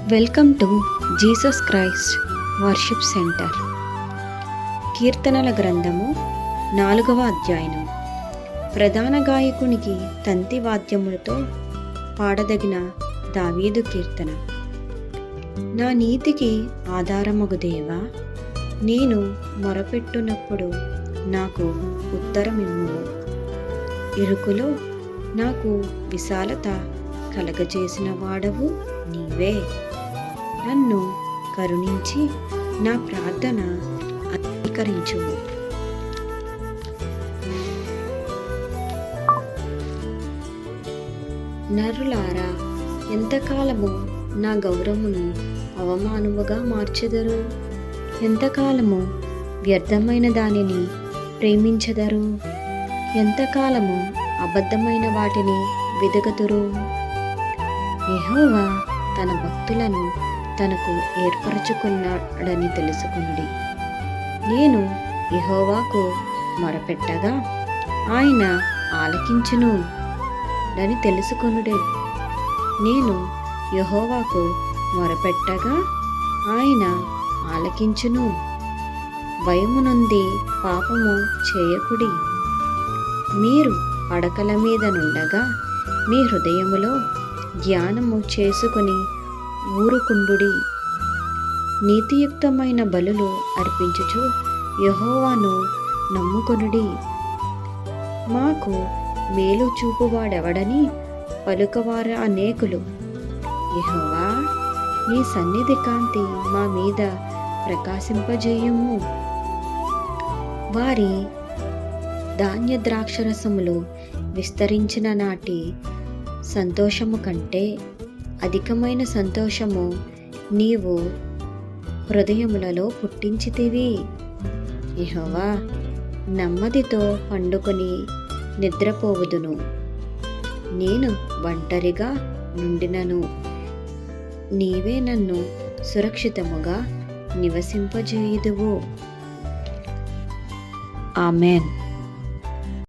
Welcome to Jesus Christ worship centre. కీర్తనల గ్రంథము 4వ అధ్యాయము. ప్రధాన గాయకునికి తంతి వాద్యములతో పాడదగిన దావీదు కీర్తన. నా నీతికి ఆధారమగు దేవా, నేను మొరపెట్టునప్పుడు నాకు ఉత్తరమిమ్ము. ఇరుకులో నాకు విశాలత కలగజేసిన వాడవు నీవే. నన్ను కరుణించి నా ప్రార్థన అంగీకరించుము. నరులారా, ఎంతకాలము నా గౌరవమును అవమానముగా మార్చెదరు? ఎంతకాలము వ్యర్థమైన దానిని ప్రేమించెదరు? ఎంతకాలము అబద్ధమైన వాటిని వెదకుదురు? యెహోవా తన భక్తులను తనకు ఏర్పరచుకున్నాడని తెలుసుకునుడి. నేను యెహోవాకు మొరపెట్టగా ఆయన ఆలకించును అని తెలుసుకొనుడి. నేను యెహోవాకు మొరపెట్టగా ఆయన ఆలకించును. భయము నుండి పాపము చేయకుడి. మీరు పడకల మీద నుండగా మీ హృదయములో ధ్యానము చేసుకుని ఊరుకుండుడి. నీతియుక్తమైన బలులు అర్పించుచు యెహోవాను నమ్ముకొనుడి. మాకు మేలు చూపువాడెవడని పలుకవారు అనేకులు. యెహోవా, నీ సన్నిధి కాంతి మా మీద ప్రకాశింపజేయుము. వారి ధాన్య ద్రాక్షరసములు విస్తరించిన నాటి సంతోషము కంటే అధికమైన సంతోషము నీవు హృదయములలో పుట్టించితివి. యెహోవా, నెమ్మదితో పండుకొని నిద్రపోవుదును. నేను ఒంటరిగా నుండినను నీవే నన్ను సురక్షితముగా నివసింపజేయుదువు. ఆమెన్.